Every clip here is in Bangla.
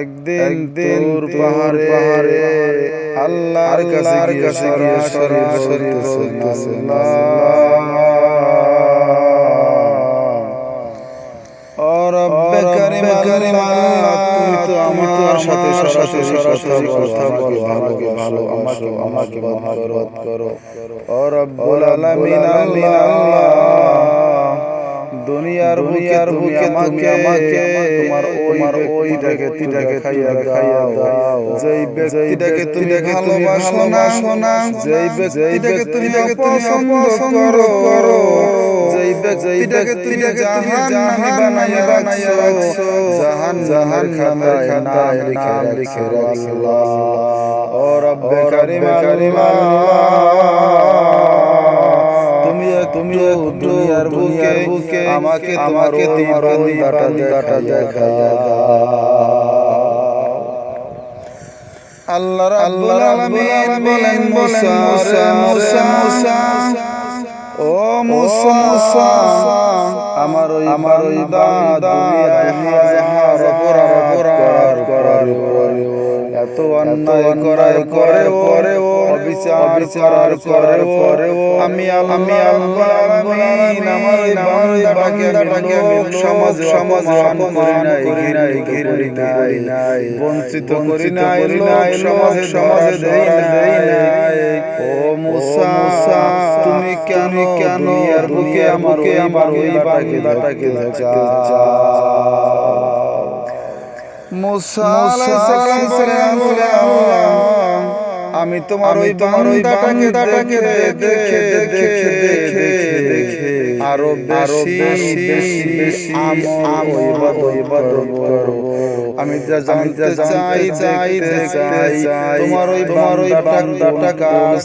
একদিন তোর পাহাড়ে আল্লাহর কাছে গিয়ে সরাসরি বলতেছে ও রব্বে কারীম তুমি তো আমার সাথে সরাসরি কথা বলো, আমাকে ভালো আমাকে মহব্বত করো। ও রব্বুল আলামিন আল্লাহ, দুনিয়ার বুকে তুমি আমাকে তোমার ওই ব্যক্তিটাকে খাইয়া দাও, যেই ব্যক্তিটাকে তুমি ভালোবাসো না, যেই ব্যক্তিটাকে তুমি অপছন্দ করো, যেই ব্যক্তিটাকে তুমি জাহান্নামী বানাইয়া রাখছো, জাহান্নামের খাতায় নাম লিখে রাখছো। ও রব্বে কারীম তুমি দুনিয়ার বুকে আমাকে তোমার ওই বান্দাটা দেখাইয়া দাও। আল্লাহ রাব্বুল আলামিন বলেন মুসা, ও মুসা, আমার ওই বান্দা দুনিয়ায় অপরাধ করার এত অন্যায় করার পরেও অবিচার করার পরেও আমি আল্লাহ আমার ওই বান্দাটাকে সমাজে অপমান করি নাই, ঘৃণা করি নাই, বঞ্চিত করি নাই, সমাজে দেই নাই। ও মুসা, তুমি কেন দুনিয়ার বুকে আমার ওই বান্দাটাকে দেখাও? মুসা আলাইহিস সালাম বলেন, আমি তোমার ওই বান্দাটাকে দেখে আরো বেশি ইবাদত করব। আমি যা জানতে চাই তোমার ওই বান্দাটা কাজ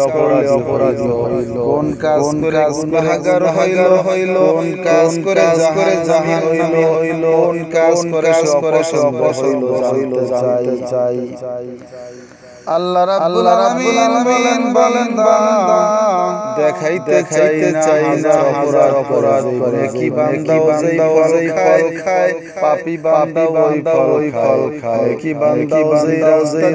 করলে অপরাধী হইল, কোন কাজ করে গুনাহগার হইল, কোন কাজ করে জাহান্নামী হইল, কোন কাজ করে অপছন্দ হইল জানতে চাই। আল্লাহ রাব্বুল আলামিন বলেন বান্দা দেখাইতে চাই না অপরাধ করে কি বান্দা ওই ফল খায়, পাপী বান্দা ওই ফল খায়, কি বান্দা ওই রাস্তা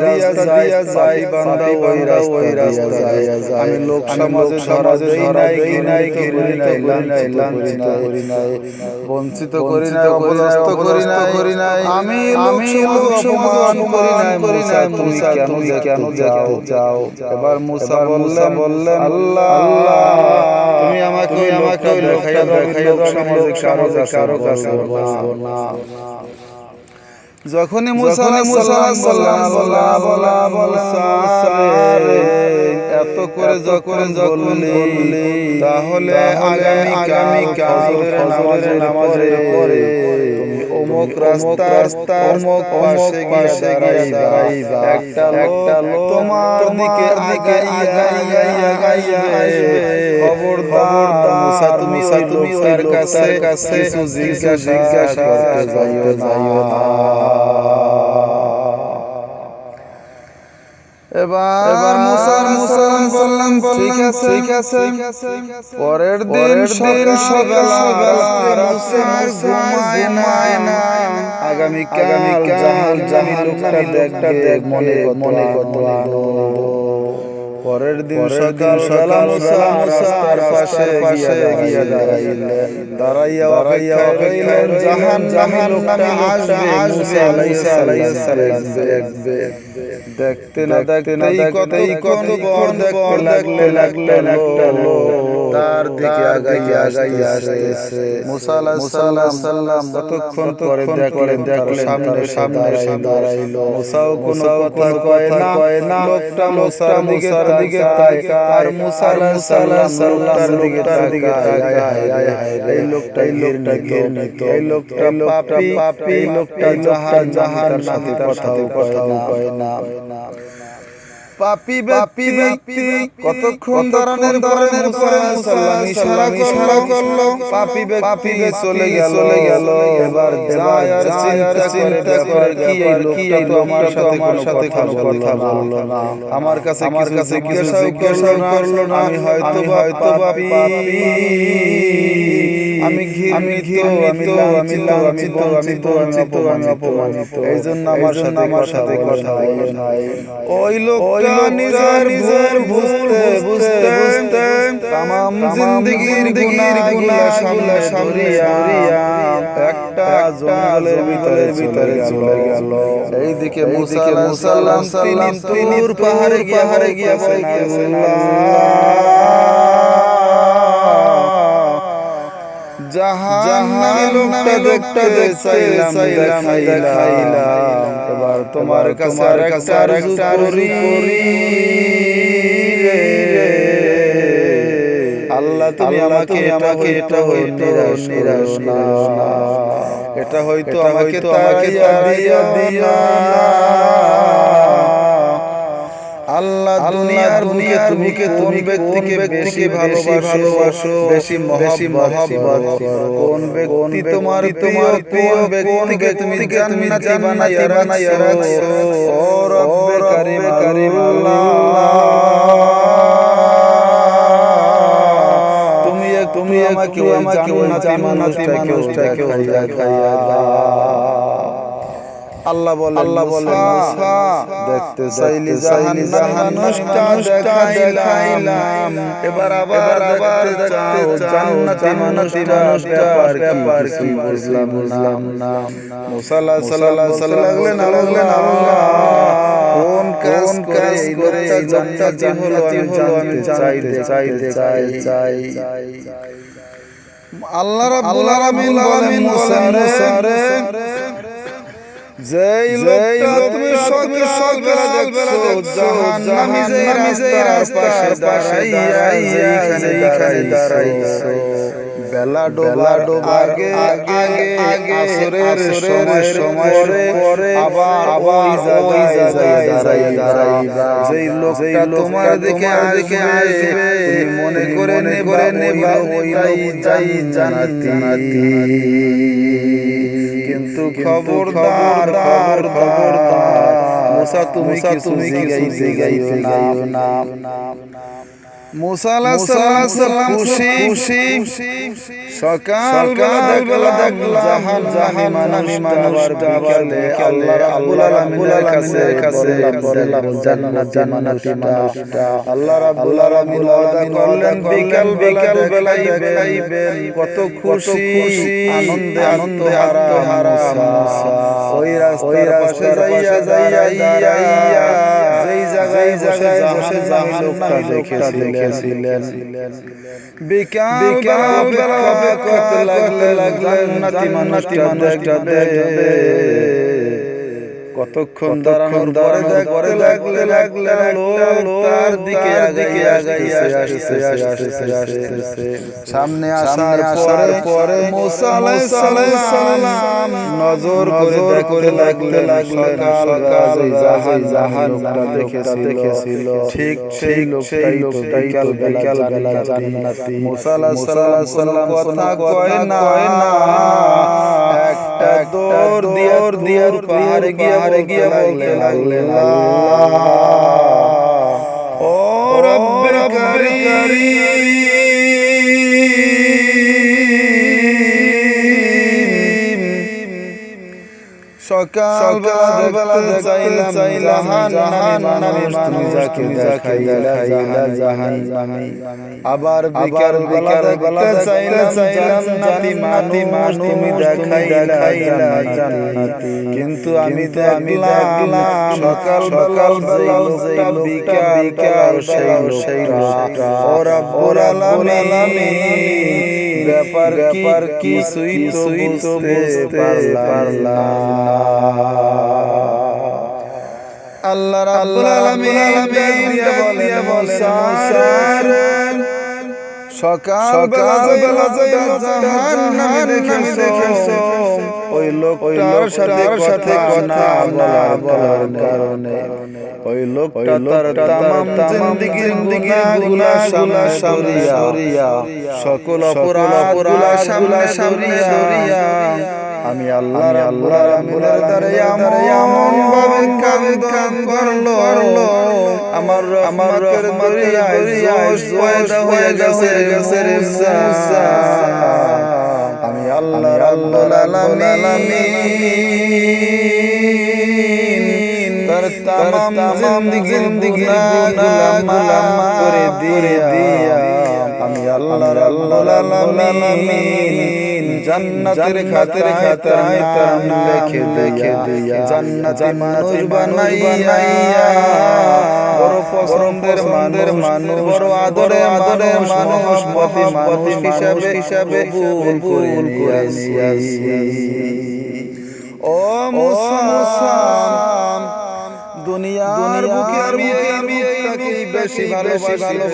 দিয়া যায়, বান্দা ওই রাস্তা যায়। আমি লোক সমাজে ধরা দেই নাই, লাঞ্ছিত করি নাই, বঞ্চিত করি নাই, অপদস্থ করি নাই, আমি লোক সমাজ অপমান করি নাই। তুমি কেন যাও? এবার মুসা বললেন আল্লাহ, তুমি আমাকে দেখাইয়া দাও, সমাজে কারো কাছে বলবো না। যখনই মুসা এত করে যখন বললি, তাহলে আগামী ফজরের নামাজের পরে তুমি অমুক রাস্তার অমুক পাশে গিয়ে দাঁড়াইবা, একটা লোক তোমার দিকে আগাইয়া আসবে। খবরদার মুসা, তুমি ওই লোকের কাছে কিছু জিজ্ঞাসা করতে যাইও না। এবার মুসা বললেন ঠিক আছে। পরের দিন সকালবেলা ঘুমায় না, আগামীকাল জানি লোকটা দেখ মনে কত আনন্দ। পরের দিন সকালবেলা মুসা রাস্তার পাশে গিয়া দাঁড়াইয়া অপেক্ষায় জাহান্নামী লোকটা আসবে। মুসা আলাইহিস সালাম দেখতে না কত বড় দেখতে লাগলেন একটা লোক তার দিকে আগাইয়া আসতেছে। মুসা আলাইহিস সালাম কতক্ষণ পরে দেখলেন সামনে দাঁড়াইলো। মুসাও কোনো কথা কয় না, লোকটা মুসার দিকে তাকায়, আর মুসা আলাইহিস সালাম লোকটার দিকে তাকায়। এই লোকটা ঘৃণিত, এই লোকটা পাপী, এই লোকটা জাহান্নামের সাথে কথাও কয় না। পাপী ব্যক্তি কতক্ষণ দাঁড়ানোর পরে মুসা ইশারা করলো পাপী ব্যক্তি চলে গেল এবার যায় আর চিন্তা করে কি এই লোকটা তো আমার সাথে কোনো কথা বললো না আমার কাছে কিছু জিজ্ঞাসা করলো না আমি হয়তো পাপী আমি লাঞ্ছিত এইজন্য আমার সাথে কথা বলে নাই ওই লোকটা নিজের বুঝতে তামাম জিন্দেগির গুনাহ সামনে সরিয়া একটা জঙ্গলের ভিতরে চলে গেল এইদিকে মুসা আলাইহিস সালাম তিনি তুর পাহাড়ে গিয়া জাহান্নামের লোকটা দেখতে দেখাইলাম এবার তোমার কাছে আরেকটা করি আল্লাহ তুমি আমাকে এটা হইতো নিরাশ না এটা হয়তো আমাকে দিয়া আল্লাহ দুনিয়ার বুকে তুমি ব্যক্তিকে বেশি ভালোবাসো বেশি মহব্বত করো কোন ব্যক্তি তোমার প্রিয় ব্যক্তিকে তুমি জান্নাতি বানাইয়া রাখছো ও রব্বে কারীম আল্লাহ তুমি আমাকে জান্নাতি মানুষটাকে খাইয়া আল্লাহ বলে মুসা দেখতে চাইলে জাহান্নামটা দেখাইলাম এবার আবার দেখতে চাও জান্নাতি মানুষটার ব্যাপার কি বুঝলাম না মুসা সাল্লাল্লাহু আলাইহি লাগলেন আল্লাহ কোন কাজ করে এই জান্নাতি হলো আমি জানতে চাই আল্লাহ রাব্বুল আলামিন বলেন মুসা রে যেই লোকটা তুমি সকালবেলা দেখছো জাহান্নামী যেই রাস্তার পাশে দাঁড়াইছো বেলা ডোবা আগে আসরের সময় পরে আবার ওই জায়গায় দাঁড়াইবা যেই লোকটা তোমার দিকে আসবে তুমি মনে করে নেবা ওইটাই জান্নাতি কিন্তু খবরদার মুসা তুমি কিছু জিগাইও না মুসা আলাইহিস সালাম খুশি সকালবেলা দেখলাম জাহান্নামী মানুষটা বিকালে আল্লাহ রাব্বুল আলামিনের কাছে বললাম জান্নাতি মানুষটা আল্লাহ রাব্বুল আলামিন ওয়াদা করলেন বিকাল বেলায় দেখাইবেন কত খুশি আনন্দে আত্মহারা মুসা ওই রাস্তার পাশে যাইয়া যেই জায়গায় বসে জাহান্নামী লোকটা দেখেছিলেন বিকাল বেলা করতে লাগলেন জান্নাতি মানুষটা দেখবে কতক্ষণ দাঁড়ানোর পরে লাগলেন তার দিকে আগাইছে সামনে আসার পরে মুসা আলাইহিস সালাম নজর করে লাগলেন সকাল জাহান্নামটা দেখেছিল ঠিক সেই লোকটাই বিকাল বেলা জান্নাতি মুসা আলাইহিস সালাম কথা কয় না একটা দৌড় দিয়ে পাহাড়ে গিয়ে বলতে লাগলেন ও রব্বে কারীম সকালবেলা চাইলাম জাহান্নামী মানুষ তুমি দেখাইলা জাহান্নামী আবার বিকাল বেলা চাইলাম জান্নাতি মানুষ তুমি দেখাইলা জান্নাতি কিন্তু আমি দেখলাম সকাল যেই লোকটা বিকাল সেই লোকটা ও রব্বুল আলামিন ব্যাপার কিছুই তো বুঝতে পারলাম আল্লাহ রাব্বুল আলামিন বলে মুসা সকাল বেলা জাহান্নামে দেখেছো ওই লোকটার সাথে কথা বলার কারণে ওই লোকটা তার তামাম জিন্দেগির গুনাহগুলো সরিয়া সকল অপরাধগুলো সামনে সরিয়া আমি আল্লাহ রাব্বুল আলামিনের এমন ভাবে কাম করলো আমার রহমতের দরিয়ায় জোয়াদা হয়ে গেছে মুসা আমি আল্লাহ রাব্বুল আলামিন তার তামাম জিন্দেগির গুনাহগুলো মাফ করে দিয়া আমি আল্লাহ রাব্বুল আলামিন জান্নাতের খাতায় তার নাম লিখে দিয়া জান্নাতে মানুষ বানাইয়া বড় পছন্দের মানুষ বড় আদরের মানুষ মহব্বতের মানুষ হিসাবে কবুল করে নিয়েছি ও মুসা দুনিয়ার বুকে আমি বেশি ভালোবাসি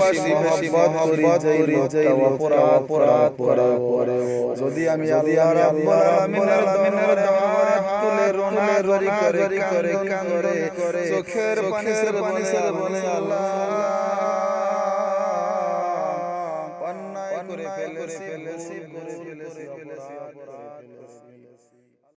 মহব্বত করি যে অপরাধ করে যদি আমি আল্লাহ রাব্বুল আলামিনের দরবারে তুলে রোনাজারি করে কান্দে চোখের পানি ছেড়ে বলে আল্লাহ অন্যায় করে ফেলেছি